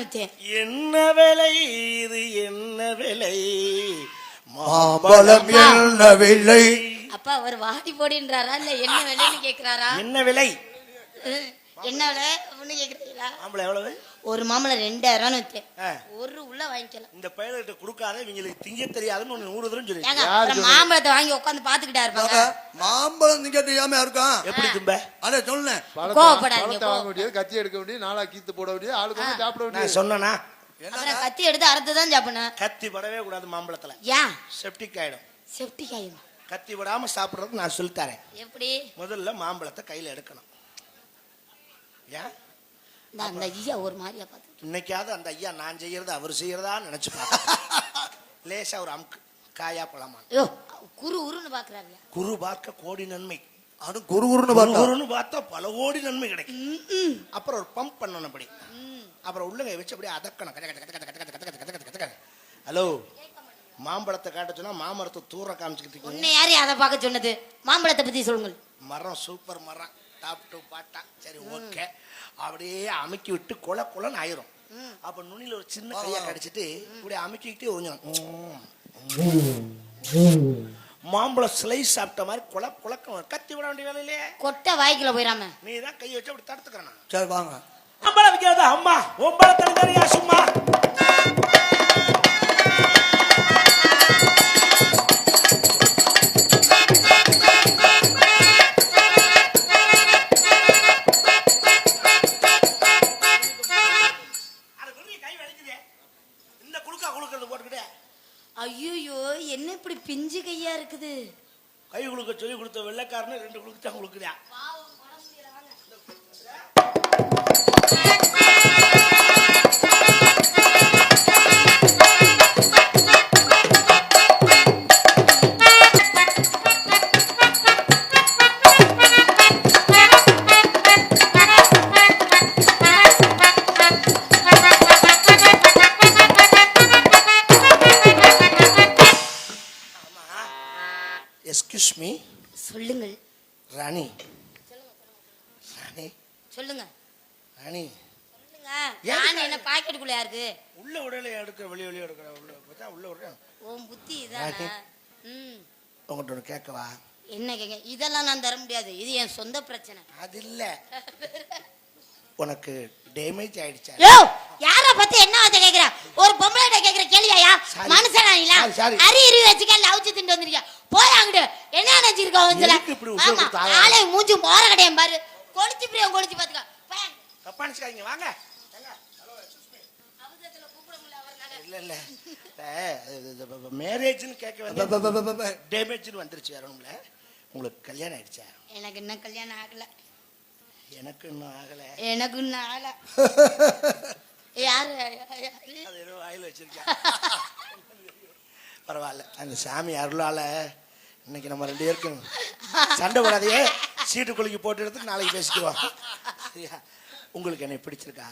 வித்தேன். என்ன விலை இது, என்ன விலை மாம்பழம் என்ன விலை? அப்பா அவர் வாடி போடின்றாரா இல்ல என்ன விலைன்னு கேக்குறாரா? என்ன விலை, என்ன விலை அப்படின்னு கேக்குறீங்களா? மாம்பழம் எவ்வளவு? ஒரு மாம்பழம் 2000 வித்தேன். ஒரு உள்ள வாங்கிக்கலாம். இந்த பையன்கிட்ட கொடுக்காத, இவங்களுக்கு திங்க தெரியாதுன்னு 100 தடவை சொல்லி மாம்பழத்தை வாங்கி உட்காந்து பாத்துக்கிட்டா இருப்பாங்க. மாம்பழம் திங்க தெரியாம இருக்கான். எப்படி தும்ப? அத சொன்னேன். கோவப்படாதீங்க. வாங்க வேண்டியது, கத்தி எடுக்க வேண்டியது, நாளா கீத்து போட வேண்டியது, ஆளுக்கு சாப்பிட வேண்டியது. சொன்னா கத்தி எடுத்து அறுத்துதான் சாப்பிடணும். கத்தி படவே கூடாது மாம்பழத்துல. ஏன்? செப்டிக் ஆயிடும். செப்டிக் ஆயிடும். கத்தி விடாம சாப்பிடுறது நான் சொல்லித்தரேன். எப்படி? முதல்ல மாம்பழத்தை கையில எடுக்கணும். ஏன் அந்த ஐயா ஒரு மாதிரியா பார்த்து இன்னைக்காவது அந்த ஐயா நான் செய்யறது அவர் செய்யறதா நினைச்சு பார்க்க லேசா ஒரு அமுக்கு காயா பழமா. ஐயோ குரு உருன்னு பாக்குறாங்க. குரு பார்க்க கோடி நன்மை. அது குருன்னு பார்த்தா பல கோடி நன்மை கிடைக்கும். அப்புறம் ஒரு பம்ப் பண்ணணும் அப்படி. அப்புறம் உள்ளங்க வச்சு அப்படியே அதக்கணும். ஹலோ, மாம்பழத்தை காட்ட சொன்னா மாமரத்தை தூர காமிச்சுக்கிட்டு உன்னை யாரு அதை பார்க்க சொன்னது? மாம்பழத்தை பத்தி சொல்லுங்கள். மரம் சூப்பர் மரம், டாப் டு பாட்டா. சரி ஓகே, அப்படியே அமுக்கி விட்டு கொல கொலன்னு ஆயிரும். அப்ப நுனியில ஒரு சின்ன கையா கடிச்சிட்டு இப்படி அமுக்கிக்கிட்டே ஒழிஞ்சிடும். மாம்பழம் ஸ்லைஸ் சாப்பிட்ட மாதிரி கொல குழக்கம். கத்தி விட வேண்டிய வேலையிலே கொட்டை வாய்க்குள்ள போயிடாம நீ தான் கையை வச்சு அப்படி தடுத்துக்கிறேன். சரி வாங்க. மாம்பழம் விற்காத அம்மா ஒம்பளம் தெரியா சும்மா. ஐயோ என்ன இப்படி பிஞ்சு கையா இருக்குது? கை குளுக்க சொல்லி கொடுத்த வெள்ளைக்காரனு 2 குளுக்கு தான் குளுக்குறியா. Excuse me. சொல்லுங்கள் ராணி. ராணி சொல்லுங்க. ராணி சொல்லுங்க. ராணி என்ன பாக்கெட்டுக்குள்ள இருக்கு? உள்ள உடல எடுக்க வெளிய எடுக்கிற உள்ள பார்த்தா உள்ள உடல. உன் புத்தி இதானே. உங்கள்கிட்ட ஒன்று கேட்கவா? என்ன கேட்க? இதெல்லாம் நான் தர முடியாது, இது என் சொந்த பிரச்சனை. அது இல்ல, உனக்கு டேமேஜ் ஆயிடுச்சா? யோ யார பத்தி என்ன வார்த்தை கேக்குற? ஒரு பொம்பளைட்ட கேக்குற கேள்வியா? மனுஷனா நீ? அரி வச்சுக்க லவுச்சு திண்டு வந்திருக்கியா? போய் அங்கிட்டு என்ன நினைச்சிருக்க? வந்து ஆளே மூஞ்சி மோர கடையம் பாரு. கொளுத்தி பிரியம் கொளுத்தி பாத்துக்க. தப்பா நினைச்சுக்காதீங்க, வாங்க. இல்ல இல்ல மேரேஜ்னு கேட்க வந்து டேமேஜ்னு வந்துருச்சு. வேற ஒண்ணுல. உங்களுக்கு கல்யாணம் ஆயிடுச்சா? எனக்கு இன்னும் கல்யாணம் ஆகல. எனக்கு இன்னும் ஆகல. எனக்கு இன்னும் ஆகல. யாரு அது ஏதோ வாயில வச்சிருக்கேன். பரவாயில்ல, அந்த சாமி அருளால இன்னைக்கு நம்ம 2 பேருக்கும் சண்டை போடாதையே. சீட்டு குலுக்கி போட்டு எடுத்து நாளைக்கு பேசிக்குவோம். உங்களுக்கு என்ன பிடிச்சிருக்கா?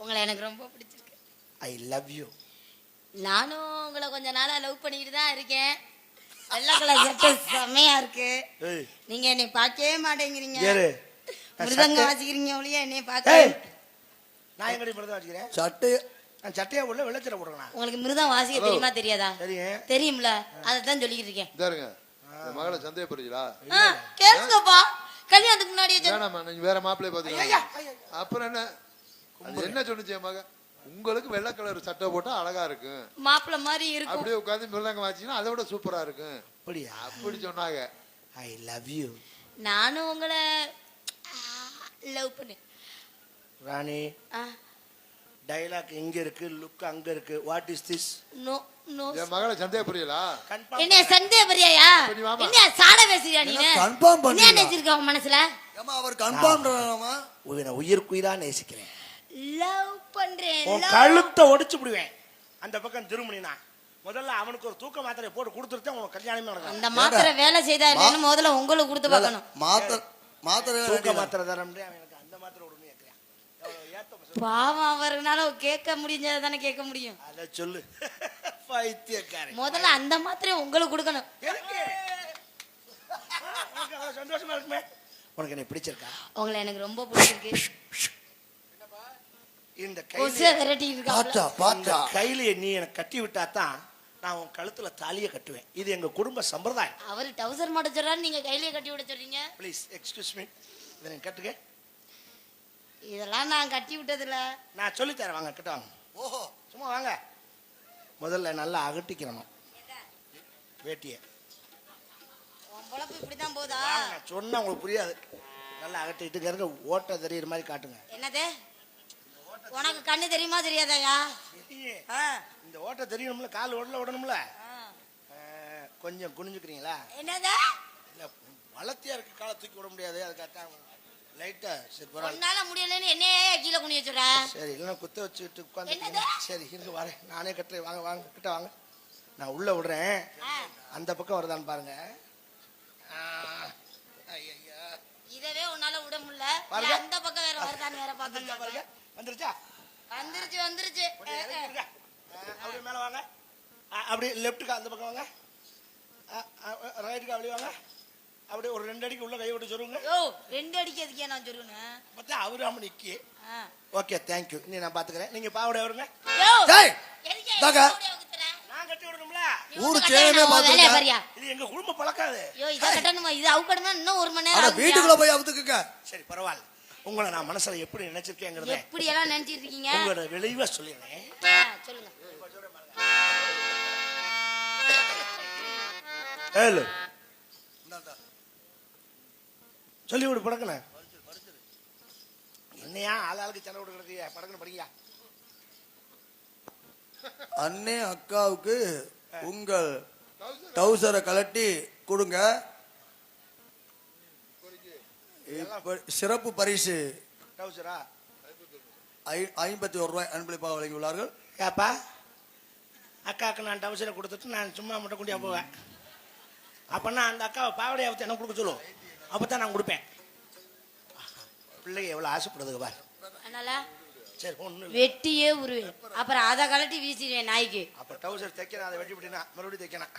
உங்களை எனக்கு ரொம்ப பிடிச்சிருக்கு. I love you. நானும் உங்களை கொஞ்ச நாளா லவ் பண்ணிட்டு தான் இருக்கேன். வெள்ளை கலர் சட்டை செமையா இருக்கு. நீங்க என்னை பார்க்கவே மாட்டேங்கிறீங்க. மிருதங்க வாசிக்கிறீங்க ஒழிய என்னை பார்க்க. நான் எங்கடி மிருதம் வாசிக்கிறேன்? சட்டையா உள்ள வெள்ளச்சட்டை போடுறேன். உங்களுக்கு மிருதம் வாசிக்க தெரியுமா தெரியாதா? தெரியும்ல, அதான் சொல்லிக்கிட்டு இருக்கேன். மகளை சந்தேகப்படுறீங்களா? கேளுங்கப்பா. கல்யாணத்துக்கு முன்னாடி வேற மாப்பிள்ளை பாத்தீங்க. அப்புறம் என்ன என்ன சொன்னுச்சு மக? உங்களுக்கு வெள்ளை கலர் சட்டை போட்டா அழகா இருக்கும், மாப்பிள்ளை மாதிரி இருக்கும். அப்படியே உட்காந்து மிருதங்க வாசிச்சீங்கன்னா அதை விட சூப்பரா இருக்கும். அப்படியா? அப்படி சொன்னாங்க. I love you. நானும் உங்களை லவ் பண்ணேன். ராணி, டயலாக் எங்க இருக்கு, லுக் அங்க இருக்கு. What is this? No no. என் மகளை சந்தேகப்படுறீங்களா? என்ன சந்தேகப்படுறியா? என்ன சாட பேசுறியா நீ? கன்ஃபார்ம் பண்ணு. என்ன நினைச்சிருக்க உன் மனசுல? ஏமா அவர் கன்ஃபார்ம் பண்ணலாமா? உயிர்க்குயிரா நேசிக்கிறேன். லவ் பண்றேன். உன் கழுத்தை ஒடிச்சு விடுவேன். அந்த பக்கம் திரும்பினா முதல்ல அவனுக்கு ஒரு தூக்க மாத்திரை போட்டு கொடுத்துட்டு உனக்கு கல்யாணமே நடக்கும். அந்த மாத்திரை வேலை செய்தா இல்லன்னு முதல்ல உங்களுக்கு கொடுத்து பார்க்கணும். மாத்திரை தூக்க மாத்திரை தர முடியாது. எனக்கு அந்த மாத்திரை உடனே கேக்குறேன். பாவம் அவர்னால கேட்க முடிஞ்சதை தானே கேட்க முடியும். அத சொல்லு. பைத்தியக்காரன். முதல்ல அந்த மாத்திரை உங்களுக்கு கொடுக்கணும். சந்தோஷமா இருக்குமே. உனக்கு என்ன பிடிச்சிருக்கா? உங்களை எனக்கு ரொம்ப பிடிச்சிருக்கு. இந்த கொசுவை விரட்டிட்டு இருக்காப்ல. பாட்டா பாட்டா கையில நீ எனக்கு கட்டி விட்டா தான் நான் உன் கழுத்துல தாலியை கட்டுவேன். இது எங்க குடும்ப சம்பிரதாயம். அவரு டவுசர் மாட்ட சொல்றாரு, நீங்க கையிலேயே கட்டி விட சொல்றீங்க. ப்ளீஸ் எக்ஸ்கியூஸ் மீ, இதை நீங்க கட்டுங்க. இதெல்லாம் நான் கட்டி விட்டதில்ல. நான் சொல்லி தரேன், வாங்க கிட்ட வாங்க. ஓஹோ சும்மா வாங்க. முதல்ல நல்லா அகட்டிக்கணும் வேட்டியை. உன் பொழப்பு இப்படிதான் போதா? வாங்க, சொன்னா உங்களுக்கு புரியாது. நல்லா அகட்டிட்டு இருக்க ஓட்டை தெரியுற மாதிரி காட்டுங்க. என்னது? உனக்கு கண்ணு தெரியுமா தெரியாதயா? இந்த ஓட்டை தெரியணும்ல, கால் உடல விடணும்ல. கொஞ்சம் குனிஞ்சுக்கிறீங்களா? என்னது? இல்ல வளர்த்தியா இருக்கு, காலை தூக்கி விட முடியாது, அதுக்காக லைட்டா. சரி உன்னால முடியலன்னு என்னையே கீழே குனி வச்சுற. சரி, இல்லைன்னா குத்த வச்சுட்டு உட்காந்து. சரி இருக்கு, வரேன் நானே கட்டுறேன். வாங்க வாங்க கிட்ட வாங்க, நான் உள்ள விடுறேன். அந்த பக்கம் வருதான்னு பாருங்க. இதவே உன்னால விட முடியல, அந்த பக்கம் வேற வருதான்னு வேற பாக்க. வந்துருச்சா? வந்துருச்சு வந்துருச்சு. அப்படியே மேல வாங்க, அப்படியே லெப்டுக்கு அந்த பக்கம் வாங்க, ரைட்டுக்கு அப்படியே வாங்க. அப்படியே ஒரு 2 அடிக்கு உள்ள கை விட்டு சொல்லுங்க. யோ 2 அடிக்கு எதுக்கே நான் சொல்லுனேன்? பார்த்தா அவரு அம்ம நிக்கி. ஓகே தேங்க் யூ, நீ நான் பாத்துக்கறேன். நீங்க பாவடை வருங்க. யோ டேய் எதுக்கே தாங்க ஊத்துற? நான் கட்டி விடணும்ல. ஊரு சேரவே பாத்துக்க. இது எங்க குடும்ப பழக்காது. யோ இத கட்டணுமா? இது அவுக்கடனா இன்னும் 1 மணி நேரம் அட ஆகும். வீட்டுக்குள்ள போய் அவுத்துக்குங்க. சரி பரவாயில்ல. உங்களை நான் மனசுல எப்படி நினைச்சிருக்கேங்கிறத எப்படி எல்லாம் நினைச்சிட்டு இருக்கீங்க? உங்களோட விளைவா சொல்லிடுறேன். சொல்லுங்க. ஹலோ சொல்லி விடு படக்குன. என்னையா ஆளாளுக்கு சண்டை விட்டு கிடக்குயா? படக்குன்னு படிக்கியா? அண்ணே அக்காவுக்கு உங்கள் டவுசரை கலட்டி கொடுங்க. சிறப்பு பரிசு டவுசரா 51 ரூபாய் அன்பளிப்பாக வழங்கியுள்ளார்கள். ஏப்பா அக்காவுக்கு நான் டவுசரை கொடுத்துட்டு நான் சும்மா மட்டும் கூட்டியா போவேன். அப்பன்னா அந்த அக்காவை பாவடையை அவத்து என்ன கொடுக்க சொல்லுவோம், அப்பதான் நான் கொடுப்பேன். பிள்ளைங்க எவ்வளவு ஆசைப்படுதுங்க பாரு. அதனால சரி ஒண்ணு வெட்டியே உருவேன், அப்புறம் அதை கலட்டி வீசிடுவேன் நாய்க்கு. அப்ப டவுசர் தைக்கிறேன், அதை வெட்டி விட்டினா மறுபடியும் தைக்கணும்.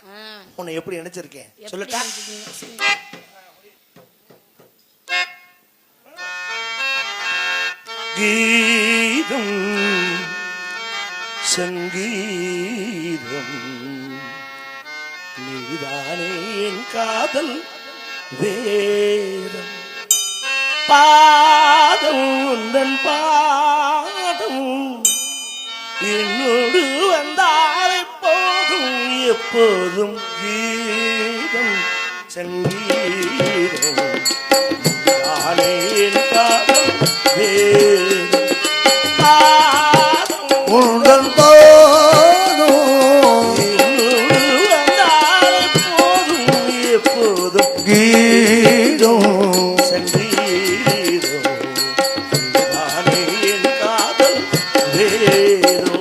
உன்னை எப்படி நினைச்சிருக்கேன் எப்படி சொல்லட்டா? நினைச்சிருக்கீங்க? கீதம் சங்கீதம் நீதானே என் காதல் வேதம். பாதம் உந்தன் பாதம் என்னோடு வந்தாலே போதும், எப்போதும் கீதம் சங்கீதம் நீதானே என் காதல் வேதம். பாதம் உங்கள் பாதம் என்னோடு வந்தாலே போதும், எப்போதும் கீதம் சங்கீதம் நீதானே என் காதல் வேதம்.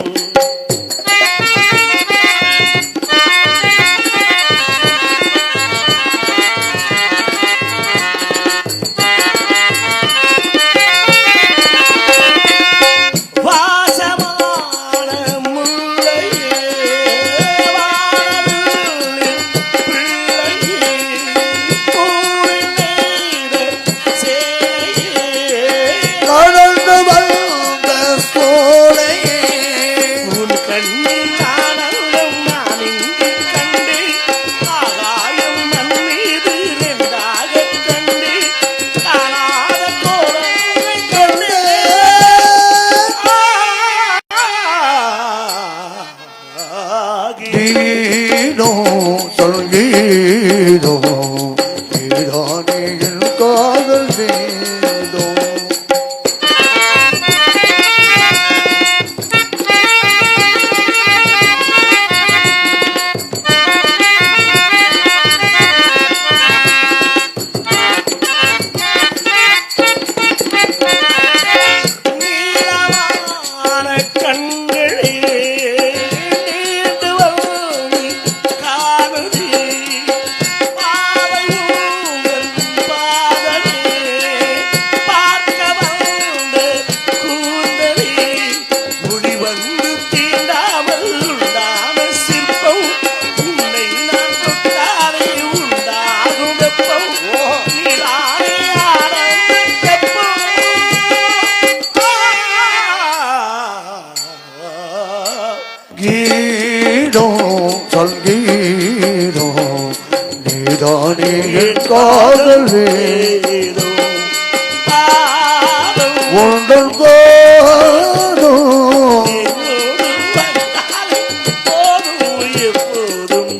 வாசமான முல்லையே வானவில்லின் பிள்ளையே பூவின் நெய்த சேலையே கடந்து வந்த சோலையே உன் கண்ணில் ஆனந்தம் நான் இங்கு கண்டேன். ஆகாயம் நன் மீது 2ஆகக் கண்டேன். காணாத கோலங்களை கண்டேன். கீதம் சங்கீதம் நீதானே என் காதல் வேதம். நீலமான கண்களே நீண்டு வந்து காணுதே. பாவை உங்கள் நீதானே என் காதல் வேதம் உந்தன் போதும் எப்போதும்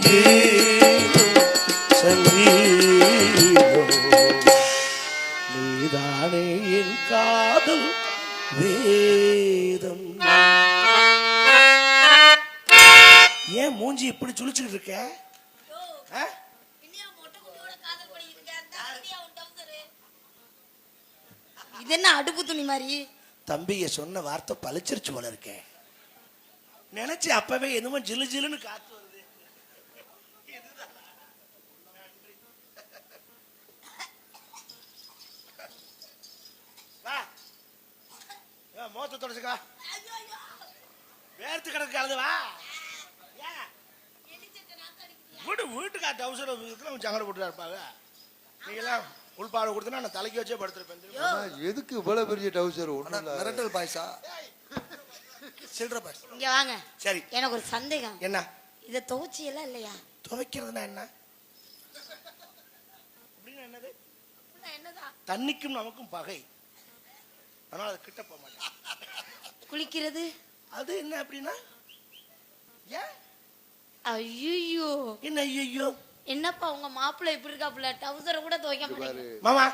நீதானே என் காதல் வேதம். ஏன் மூஞ்சி இப்படி சுழிச்சுக்கிட்டு இருக்க? இது என்ன அடுப்பு துணி மாதிரி? தம்பிய சொன்ன வார்த்தை பழிச்சிருச்சு போல இருக்கேன். நினைச்சு அப்பவே என்னமோ ஜிலு ஜிலுன்னு காத்து வருது. மோத்த தொடச்சுக்கா, வேர்த்து கிடக்கு அழுது வா. வீட்டுக்கா டவுசர் சங்கட போட்டுதான் இருப்பாங்க. நீங்களாம் உள்பாடு கொடுத்தா நான் தலைக்கு வச்சே படுத்திருப்பேன். எதுக்கு இவ்வளவு பெரிய டவுசர்? மிரட்டல் பாய்ஸா சில்ற பாய்ஸ். இங்க வாங்க. சரி, எனக்கு ஒரு சந்தேகம். என்ன? இத துவைச்சி எல்லாம் இல்லையா? துவைக்கிறதுனா என்ன? என்னது? என்னதான்? தண்ணிக்கும் நமக்கும் பகை, அதனால அது கிட்ட போக மாட்டேன். குளிக்கிறது அது என்ன அப்படின்னா? ஏன்? ஐயோ, என்ன ஐயோ? என்னப்பா உங்க மாப்பிள்ளை இப்படி இருக்காப்புல, டவுசரை கூட துவைக்க மாட்டேங்க. மாமா,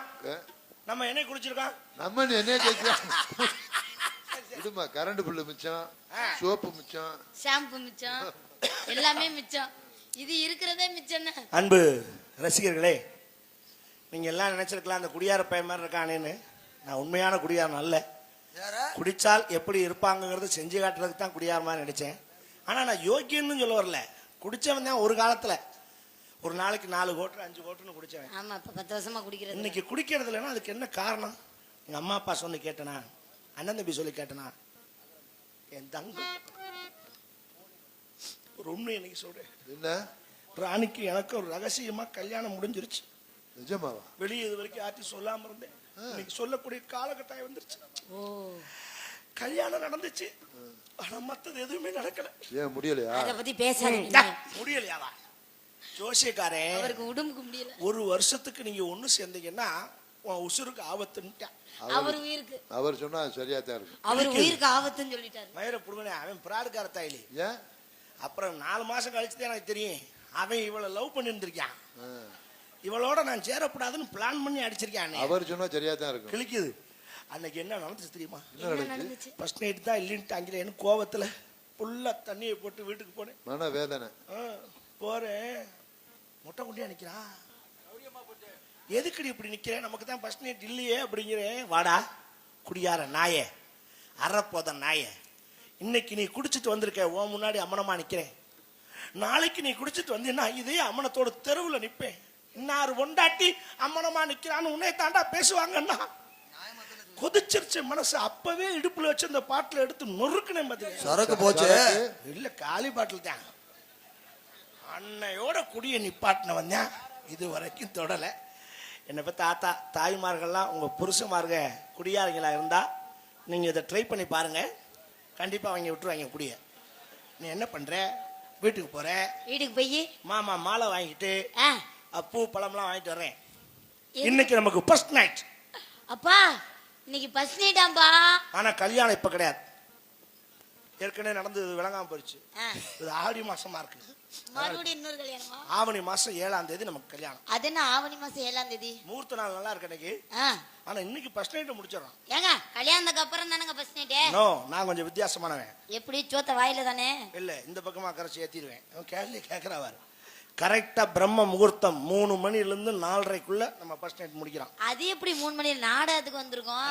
நம்ம என்ன குளிச்சிருக்கோம்? நம்ம என்ன கேட்கிறோம்? விடுமா, கரண்ட் பில்லு மிச்சம், சோப்பு மிச்சம், ஷாம்பு மிச்சம், எல்லாமே மிச்சம். இது இருக்கிறதே மிச்சம். அன்பு ரசிகர்களே, நீங்க எல்லாம் நினைச்சிருக்கலாம் அந்த குடியார பையன் மாதிரி இருக்கானேன்னு. நான் உண்மையான குடியாரன் அல்ல. குடிச்சால் எப்படி இருப்பாங்கிறது செஞ்சு காட்டுறதுக்கு தான் குடியார மாதிரி நடிச்சேன். ஆனா நான் யோக்கியன்னு சொல்ல வரல. குடிச்சவன் தான் ஒரு காலத்துல ஒரு நாளைக்கு 4 கோட்டர் 5 கோட்டர்னு குடிச்சவன். ஆமா, இப்ப 10 வருஷமா குடிக்கிறது. இன்னைக்கு குடிக்கிறது இல்லைன்னா அதுக்கு என்ன காரணம்? எங்க அம்மா அப்பா சொல்லி கேட்டனா, அண்ணன் தம்பி சொல்லி கேட்டனா, என் தங்கம் ஒரு உண்மை இன்னைக்கு சொல்றேன். என்ன? ராணிக்கு எனக்கு ஒரு ரகசியமா கல்யாணம் முடிஞ்சிருச்சு. நிஜமாவா? வெளியே இது வரைக்கும் ஆத்தி சொல்லாம இருந்தேன். இன்னைக்கு சொல்லக்கூடிய காலகட்டாயம் வந்துருச்சு. ஓ, கல்யாணம் நடந்துச்சு, ஆனா மத்தது எதுவுமே நடக்கல. ஏன் முடியலையா? அத பத்தி பேசாதீங்க. முடியலையாவா? ஜோசியக்காரே, அவருக்கு உடம்புக்கு முடியல. ஒரு வருஷத்துக்கு நீங்க ஒண்ணு சேர்ந்தீங்கன்னா உன் உசுருக்கு ஆபத்துன்ட்டான். அவர் உயிருக்கு. அவர் சொன்னா சரியா தான் இருக்கும். அவர் உயிருக்கு ஆபத்துன்னு சொல்லிட்டாரு. மயிர புடுங்கனே, அவன் பிராடுக்கார தாயிலி. ஏன்? அப்புறம் 4 மாசம் கழிச்சுதான் எனக்கு தெரியும் அவன் இவளை லவ் பண்ணி இருந்திருக்கான். இவளோட நான் சேரக்கூடாதுன்னு பிளான் பண்ணி அடிச்சிருக்கான். அவர் சொன்னா சரியா தான் இருக்கும். கிழிக்குது. அன்னைக்கு என்ன நடந்துச்சு தெரியுமா? என்ன நடந்துச்சு? ஃபர்ஸ்ட் நைட் தான் இல்லைன்ட்டு அங்கே கோவத்துல ஃபுல்லா தண்ணியை போட்டு வீட்டுக்கு போனேன். மன வேதனை. போறேன், முட்டை குண்டியா நிக்கிறா. எதுக்குடி இப்படி நிக்கிறேன்? நமக்கு தான் ஃபர்ஸ்ட் நைட் இல்லையே அப்படிங்கிறேன். வாடா குடியார நாயே, அறப்போத நாயே, இன்னைக்கு நீ குடிச்சிட்டு வந்திருக்க, உன் முன்னாடி அம்மனமா நிக்கிறேன். நாளைக்கு நீ குடிச்சிட்டு வந்தீங்கன்னா இதே அம்மனத்தோட தெருவில் நிப்பேன். இன்னாரு ஒண்டாட்டி அம்மனமா நிக்கிறான்னு உன்னை தாண்டா பேசுவாங்கன்னா. கொதிச்சிருச்சு மனசு. அப்பவே இடுப்புல வச்சு அந்த பாட்டில் எடுத்து நொறுக்குனேன். பாத்தீங்க, சரக்கு போச்சு இல்ல, காலி பாட்டில் தான். அன்னையோட குடிய நிப்பாட்டின வந்தேன், இது வரைக்கும் தொடல. என்னை பத்தி தாத்தா தாய்மார்கள்லாம் உங்க புருஷமார்க குடியாரங்களா இருந்தா நீங்க இதை ட்ரை பண்ணி பாருங்க, கண்டிப்பா அவங்க விட்டுருவாங்க குடிய. நீ என்ன பண்ற? வீட்டுக்கு போற. வீட்டுக்கு போய் மாமா மாலை வாங்கிட்டு பூ பழம்லாம் வாங்கிட்டு வர்றேன். இன்னைக்கு நமக்கு ஃபர்ஸ்ட் நைட். அப்பா, இன்னைக்கு ஃபர்ஸ்ட் நைட்டாம்பா. ஆனா கல்யாணம் இப்ப கிடையாது, ஏற்கனவே நடந்து விளங்காம போயிடுச்சு. இது ஆடி மாசமா இருக்கு. மறுபடியும் இன்னொரு கல்யாணமா? ஆவணி மாசம் 7ஆம் தேதி நமக்கு கல்யாணம். அது என்ன ஆவணி மாசம் 7ஆம் தேதி? முகூர்த்த நாள் நல்லா இருக்கு இன்னைக்கு. ஆனா இன்னைக்கு ஃபர்ஸ்ட் நைட் முடிச்சிடறோம். ஏங்க, கல்யாணத்துக்கு அப்புறம் தானங்க ஃபர்ஸ்ட் நைட்? நோ, நான் கொஞ்சம் வித்தியாசமானவன். எப்படி சோத்த வாயில தானே? இல்ல, இந்த பக்கமா கரைச்சி ஏத்திடுவேன். கேள்வி கேட்கிறவாரு. கரெக்டா பிரம்ம முகூர்த்தம் 3 மணில இருந்து 4:30க்குள்ள நம்ம ஃபர்ஸ்ட் நைட் முடிக்கிறோம். அது எப்படி 3 மணி நாடகத்துக்கு வந்திருக்கோம்?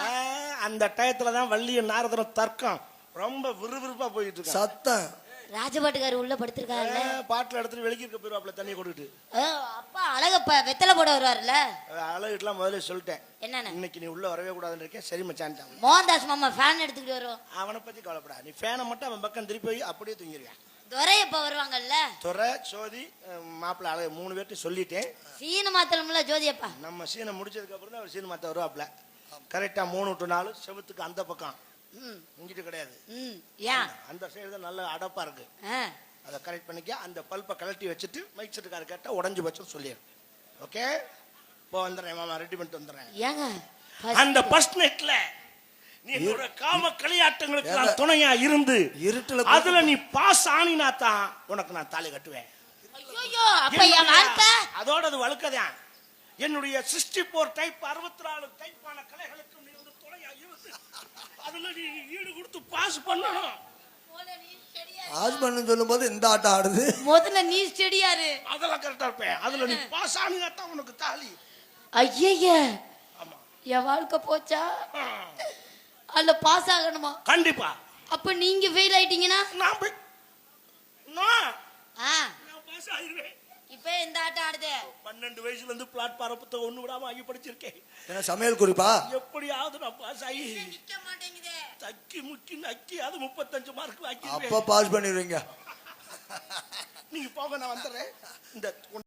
அந்த டயத்துல தான் வள்ளிய நாரதரும் தர்க்கம் ரொம்ப விறுவிறுப்பா போயிட்டு இருக்கு. சத்தம் ராஜபாட்டுக்காரு உள்ள படுத்திருக்காருல்ல, பாட்டில் எடுத்துட்டு வெளியே இருக்க போயிருவாப்ல தண்ணி கொடுத்துட்டு. அப்பா அழகப்ப வெத்தலை போட வருவாருல்ல. அழகிட்டுலாம் முதல்ல சொல்லிட்டேன், என்னன்னு? இன்னைக்கு நீ உள்ள வரவே கூடாதுன்னு இருக்கேன். சரி மச்சான்ட்டான். மோகன்தாஸ் மாமா ஃபேன் எடுத்துக்கிட்டு வரும். அவனை பத்தி கவலைப்படா, நீ ஃபேனை மட்டும் அவன் பக்கம் திருப்பி போய் அப்படியே தூங்கிடுவேன். துரை எப்ப வருவாங்கல்ல? துரை, சோதி, மாப்பிள்ள அழகு 3 பேர்ட்டையும் சொல்லிட்டேன். சீனு மாத்தலம்ல ஜோதியப்பா. நம்ம சீனை முடிச்சதுக்கு அப்புறம் தான் அவர் சீனு மாத்த வருவாப்ல. கரெக்டா 3 to 4 செவத்துக்கு அந்த பக்கம், இங்கிட்டு கிடையாது. அந்த சைடு தான் நல்ல அடப்பா இருக்கு. அதை கரெக்ட் பண்ணிக்க. அந்த பல்பை கழட்டி வச்சுட்டு மைக் செட்டுக்கார கேட்டா உடஞ்சு வச்சு சொல்லிடு. ஓகே இப்போ வந்துடுறேன் மாமா, ரெடி பண்ணிட்டு வந்துடுறேன். ஏங்க அந்த ஃபர்ஸ்ட் நைட்ல நீ என்னோட காம களியாட்டங்களுக்கு நான் துணையா இருந்து இருட்டுல அதுல நீ பாஸ் ஆனினா தான் உனக்கு நான் தாலி கட்டுவேன். ஐயோ அப்ப என் வாழ்க்கை அதோட அது வழுக்கதான். என்னுடைய 64 டைப் 64 டைப்பான கலைகளுக்கு நீ வந்து துணையா இருந்து அதுல நீ ஈடு கொடுத்து பாஸ் பண்ணணும். ஹஸ்பண்ட் சொல்லும் போது இந்த ஆட்டம் ஆடுது. முதல்ல நீ ஸ்டெடியாரு. அதெல்லாம் கரெக்டா இருப்பேன். அதுல நீ பாஸ் ஆனினா தான் உனக்கு தாலி. ஐயய்ய ஆமா, என் வாழ்க்கை போச்சா? அதுல பாஸ் ஆகணுமா? கண்டிப்பா. அப்ப நீங்க ஃபெயில் ஆயிட்டீங்கன்னா நான் போய் நான் ஆ பாஸ் ஆயிருவேன். இப்ப இந்த ஆட்டம் ஆடுது. 12 வயசுல இருந்து பிளாட்பாரம் புத்தகம் ஒண்ணு விடாம ஆகி படிச்சிருக்கேன். என்ன சமையல் குறிப்பா? எப்படியாவது நான் பாஸ் ஆகி நிக்க மாட்டேங்குதே. தக்கி முக்கி நக்கி அது 35 மார்க் அப்ப பாஸ் பண்ணிடுவீங்க. நீங்க போக, நான் வந்துடுறேன். இந்த